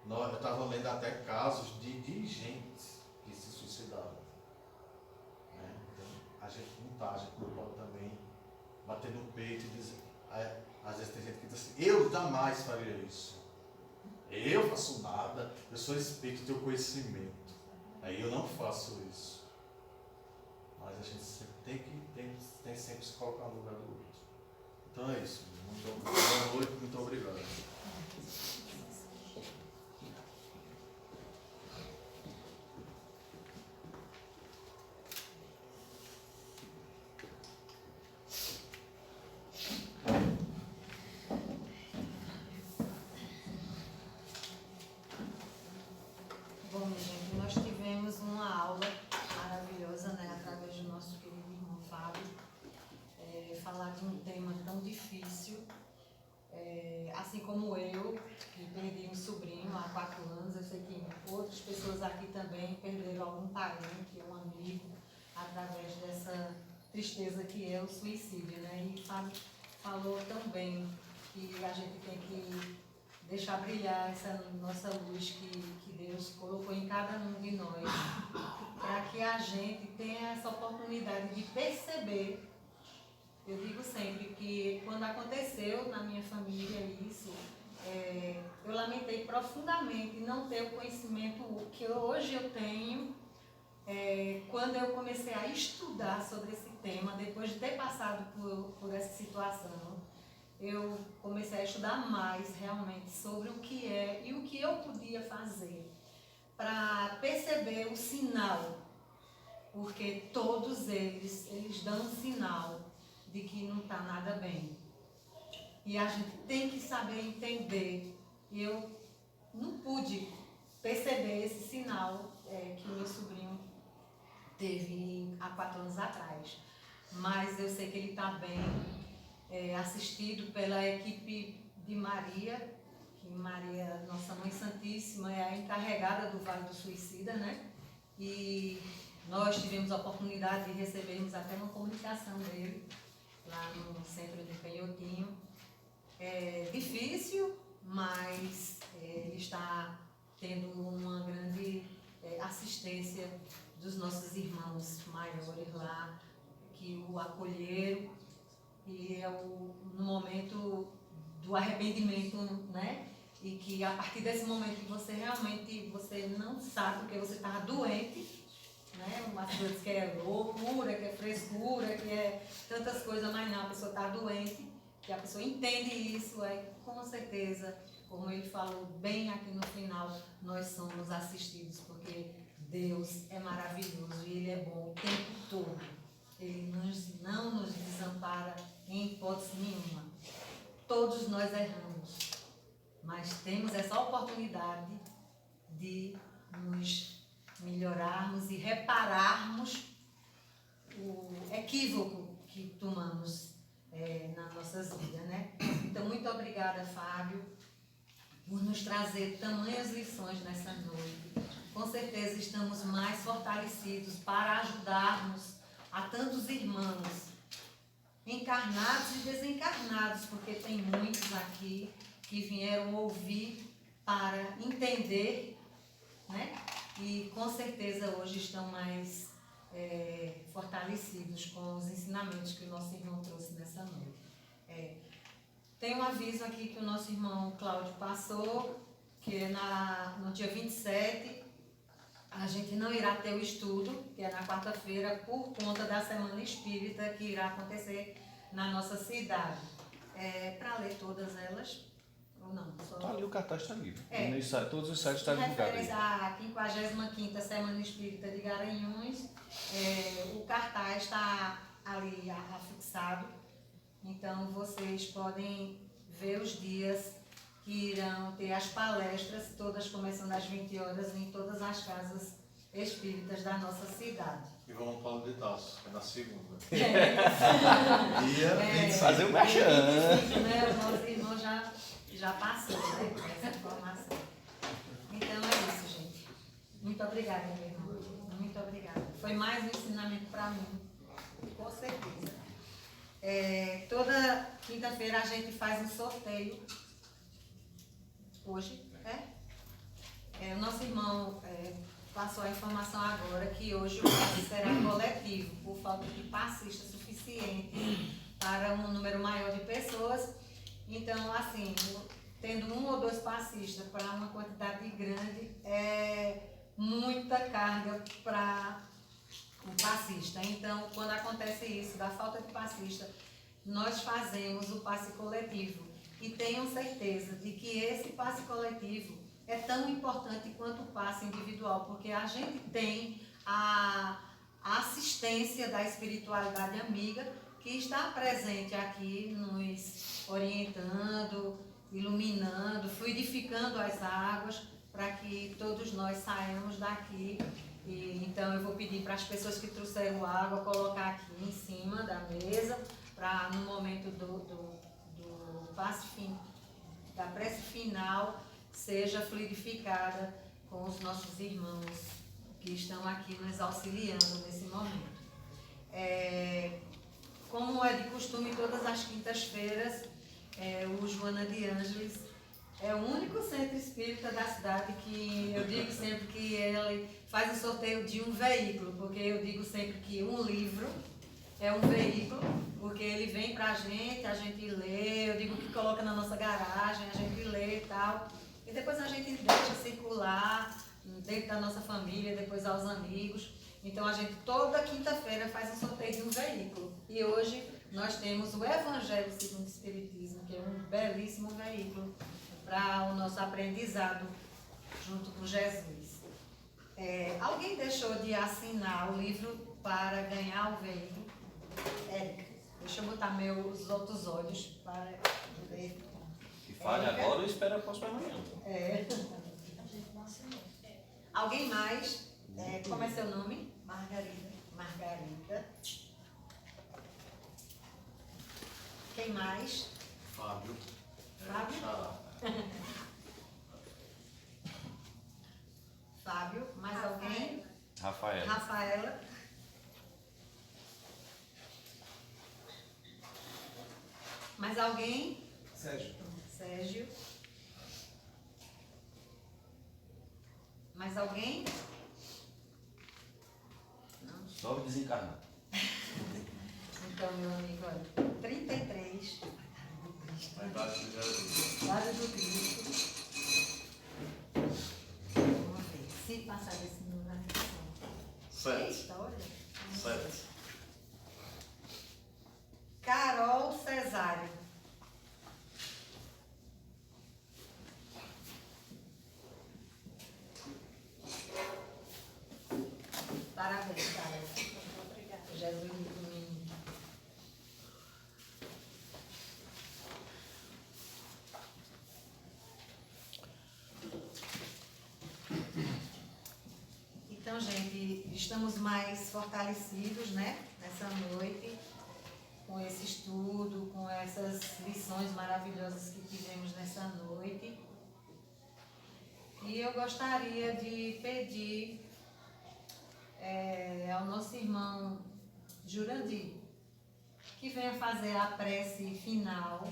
Né? Eu estava lendo até casos de dirigentes que se suicidaram. Né? Então, a gente não pode também bater no peito e dizer. Às vezes tem gente que diz assim, eu jamais faria isso. Eu faço nada, eu sou espírito, tenho conhecimento. Aí eu não faço isso. Mas a gente sempre tem sempre se colocar no lugar do outro. Então é isso. Boa noite, muito obrigado. Bom, gente, nós tivemos uma aula maravilhosa, né, através do nosso querido irmão Fábio, falar de um tema tão difícil, assim como eu, que perdi um sobrinho há 4 anos, eu sei que outras pessoas aqui também perderam algum parente, um amigo, através dessa tristeza que é o suicídio, né, e Fábio falou tão bem que a gente tem que deixar brilhar essa nossa luz que Deus colocou em cada um de nós, para que a gente tenha essa oportunidade de perceber. Eu digo sempre que quando aconteceu na minha família isso, eu lamentei profundamente não ter o conhecimento que hoje eu tenho, quando eu comecei a estudar sobre esse tema, depois de ter passado por essa situação. Eu comecei a estudar mais realmente sobre o que é e o que eu podia fazer para perceber o sinal, porque todos eles dão um sinal de que não está nada bem. E a gente tem que saber entender. E eu não pude perceber esse sinal que o meu sobrinho teve há 4 anos atrás. Mas eu sei que ele está bem. Assistido pela equipe de Maria, que Maria, Nossa Mãe Santíssima, é a encarregada do Vale do Suicida, né? E nós tivemos a oportunidade de recebermos até uma comunicação dele, lá no centro de Canhotinho. É difícil, mas ele está tendo uma grande assistência dos nossos irmãos maiores lá, que o acolheram, e é no momento do arrependimento, né? E que a partir desse momento que você realmente não sabe porque você estava doente, né? Umas coisas que é loucura, que é frescura, que é tantas coisas, mas não, a pessoa está doente, que a pessoa entende isso, aí com certeza, como ele falou bem aqui no final, nós somos assistidos, porque Deus é maravilhoso e Ele é bom o tempo todo. Ele não nos desampara em hipótese nenhuma. Todos nós erramos, mas temos essa oportunidade de nos melhorarmos e repararmos o equívoco que tomamos nas nossas vidas, né? Então, muito obrigada, Fábio, por nos trazer tamanhas lições nessa noite. Com certeza estamos mais fortalecidos para ajudarmos a tantos irmãos, encarnados e desencarnados, porque tem muitos aqui que vieram ouvir para entender, né? E com certeza hoje estão mais fortalecidos com os ensinamentos que o nosso irmão trouxe nessa noite. Tem um aviso aqui que o nosso irmão Cláudio passou, que é no dia 27, a gente não irá ter o estudo, que é na quarta-feira, por conta da Semana Espírita que irá acontecer na nossa cidade. Para ler todas elas, ou não? Está ali, o cartaz está ali. Todos os sites Em estão divulgados aí. à 55ª Semana Espírita de Garanhuns, o cartaz está ali afixado, então vocês podem ver os dias que irão ter as palestras, todas começando às 20 horas em todas as casas espíritas da nossa cidade. E vamos para o de Taço, é na segunda. Fazer o merchan. Né? O nosso irmão já passou, né, essa informação. Então é isso, gente. Muito obrigada, meu irmão. Muito obrigada. Foi mais um ensinamento para mim, com certeza. Toda quinta-feira a gente faz um sorteio. Hoje, o nosso irmão passou a informação agora que hoje o passe será coletivo, por falta de passista suficiente para um número maior de pessoas. Então, assim, tendo 1 ou 2 passistas para uma quantidade grande, é muita carga para o passista. Então, quando acontece isso, da falta de passista, nós fazemos o passe coletivo. E tenham certeza de que esse passe coletivo é tão importante quanto o passe individual, porque a gente tem a assistência da espiritualidade amiga que está presente aqui, nos orientando, iluminando, fluidificando as águas, para que todos nós saiamos daqui. Então eu vou pedir para as pessoas que trouxeram água colocar aqui em cima da mesa, para no momento do passe da prece final seja fluidificada com os nossos irmãos que estão aqui nos auxiliando nesse momento. Como é de costume, todas as quintas-feiras, o Joana de Ângeles é o único centro espírita da cidade que eu digo sempre que ele faz o sorteio de um veículo, porque eu digo sempre que um livro é um veículo, porque ele vem pra gente, a gente lê, eu digo que coloca na nossa garagem, a gente lê e tal, e depois a gente deixa circular dentro da nossa família, depois aos amigos. Então a gente toda quinta-feira faz um sorteio de um veículo. E hoje nós temos o Evangelho segundo o Espiritismo, que é um belíssimo veículo para o nosso aprendizado junto com Jesus. Alguém deixou de assinar o livro para ganhar o veículo? Deixa eu botar meus outros olhos para ver. Que fale agora ou espera a próxima reunião. Alguém mais? Como é seu nome? Margarida. Quem mais? Fábio. Fábio. Mais alguém? Rafaela. Mais alguém? Sérgio. Mais alguém? Só o desencarnado. Então, meu amigo, olha, 33. Verdade de Jesus. Dados do Cristo. Vamos ver. Se passar desse número na repetição. 7. Eita, olha. 7. Carol Cesário. Parabéns, Carol. Obrigada. Jesus livre o menino. Então, gente, estamos mais fortalecidos, né? Nessa noite, com esse estudo, com essas lições maravilhosas que tivemos nessa noite. E eu gostaria de pedir ao nosso irmão Jurandir que venha fazer a prece final,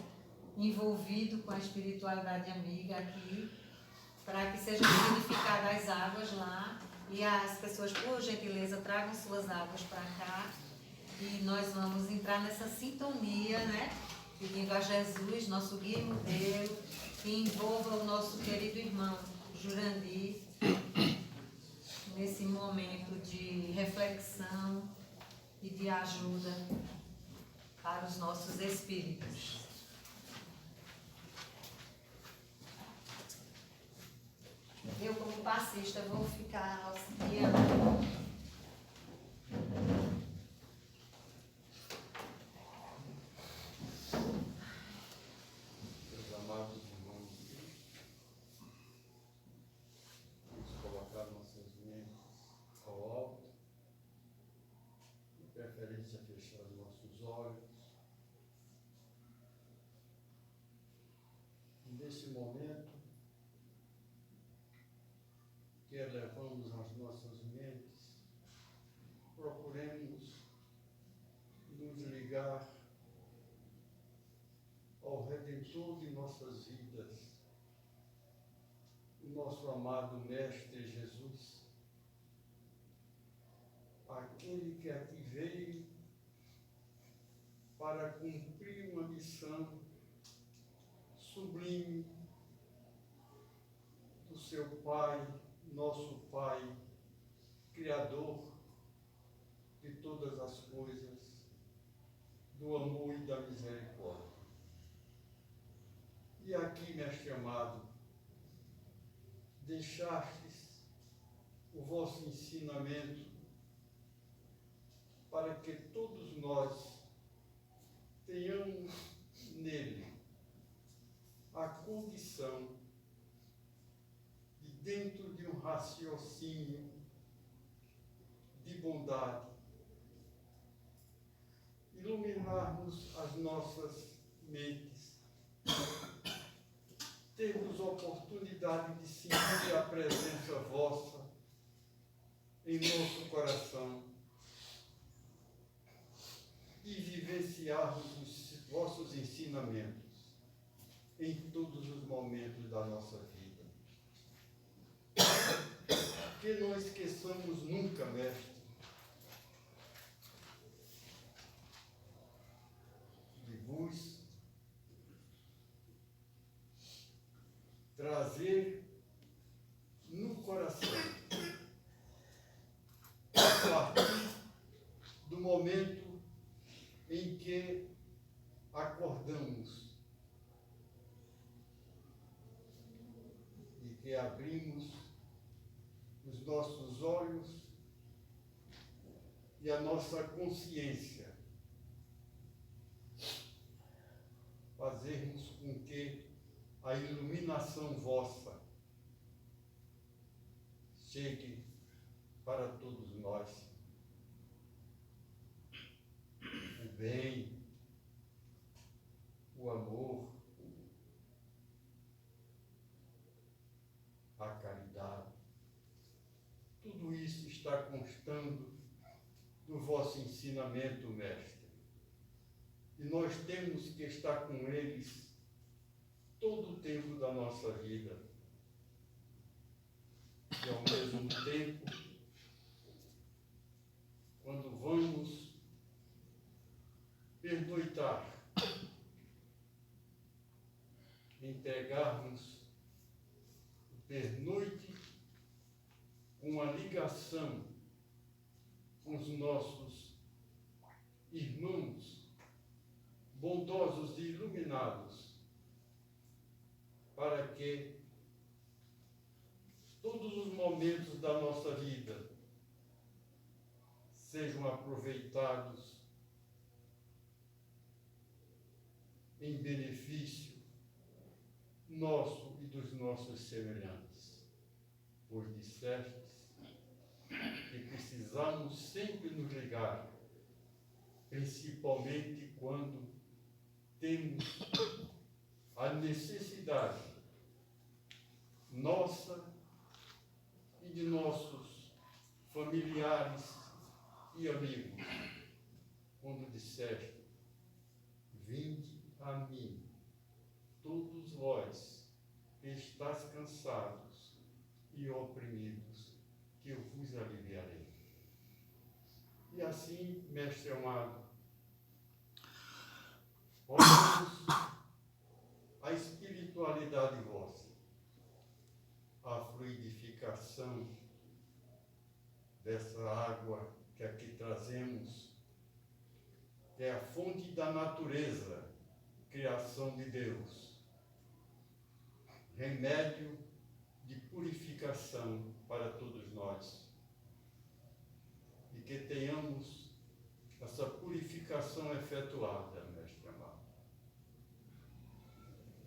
envolvido com a espiritualidade amiga aqui, para que sejam purificadas as águas lá e as pessoas, por gentileza, tragam suas águas para cá e nós vamos entrar nessa sintonia, né? Pedindo a Jesus, nosso guia e modelo, que envolva o nosso querido irmão Jurandir nesse momento de reflexão e de ajuda para os nossos espíritos. Eu, como passista, vou ficar auxiliando. Meus amados irmãos, vamos colocar nossas mentes ao alto, de preferência fechar os nossos olhos. E nesse momento, que elevamos as nossas mentes, procuremos nos ligar ao Redentor de nossas vidas, o nosso amado Mestre Jesus, aquele que aqui veio para cumprir uma missão sublime do seu Pai, nosso Pai, Criador de todas as coisas, do amor e da misericórdia. E aqui, mestre amado, deixastes o vosso ensinamento para que todos nós tenhamos nele a condição de, dentro de um raciocínio de bondade, iluminarmos as nossas mentes, termos oportunidade de sentir a presença vossa em nosso coração e vivenciarmos os vossos ensinamentos em todos os momentos da nossa vida. Que não esqueçamos nunca, mestre, de vos trazer no coração, a partir do momento em que acordamos e que abrimos os nossos olhos e a nossa consciência, fazermos com que a iluminação vossa chegue para todos nós. O bem, o amor, a caridade, tudo isso está constando no vosso ensinamento, mestre. E nós temos que estar com eles todo o tempo da nossa vida. E ao mesmo tempo, quando pernoite uma ligação com os nossos irmãos bondosos e iluminados, para que todos os momentos da nossa vida sejam aproveitados em benefício nosso e dos nossos semelhantes. Pois dissestes que precisamos sempre nos ligar, principalmente quando temos a necessidade nossa e de nossos familiares e amigos, quando disseste: vinde a mim, todos vós que estáis cansados e oprimidos, que eu vos aliviarei. E assim, mestre amado, rogamos a espiritualidade vossa, a fluidificação dessa água que aqui trazemos, que é a fonte da natureza, criação de Deus, remédio de purificação para todos nós, e que tenhamos essa purificação efetuada, mestre amado.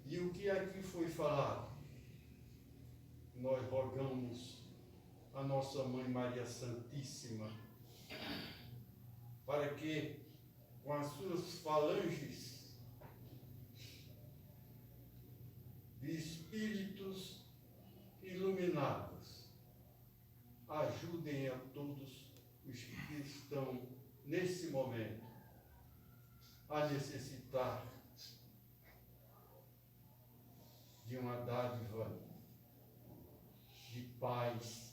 E o que aqui foi falado, nós rogamos a nossa Mãe Maria Santíssima, para que, com as suas falanges de espíritos iluminados, ajudem a todos os que estão nesse momento a necessitar de uma dádiva de paz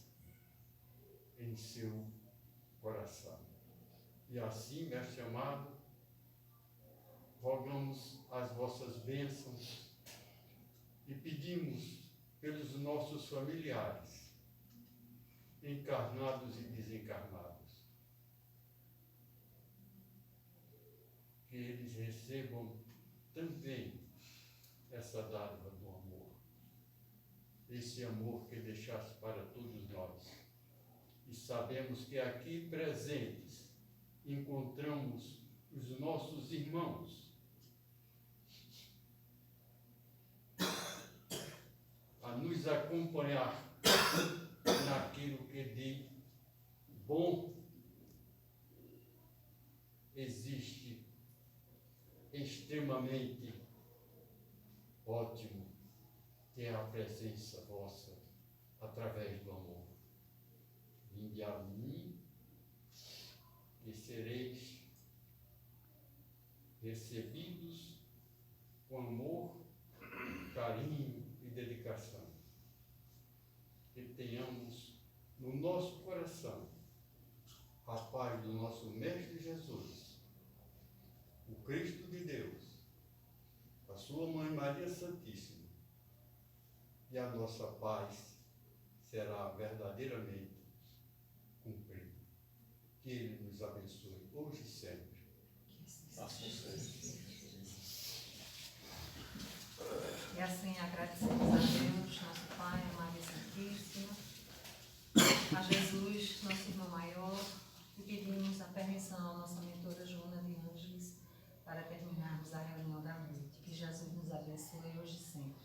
em seu coração. E assim, mestre amado, rogamos as vossas bênçãos e pedimos pelos nossos familiares, encarnados e desencarnados, que eles recebam também essa dádiva do amor, esse amor que deixaste para todos nós. E sabemos que aqui presentes encontramos os nossos irmãos, a nos acompanhar naquilo que de bom existe, extremamente ótimo, que é a presença vossa através do amor. Vinde a mim e sereis recebidos com amor, carinho e dedicação. Que tenhamos no nosso coração a paz do nosso Mestre Jesus, o Cristo de Deus, a sua Mãe Maria Santíssima, e a nossa paz será verdadeiramente cumprida. Que Ele nos abençoe hoje e sempre. E assim agradecemos a Deus, nosso Pai, a Maria Santíssima, a Jesus, nosso irmão maior, e pedimos a permissão à nossa mentora Joana de Ângeles para terminarmos a reunião da noite. Que Jesus nos abençoe hoje e sempre.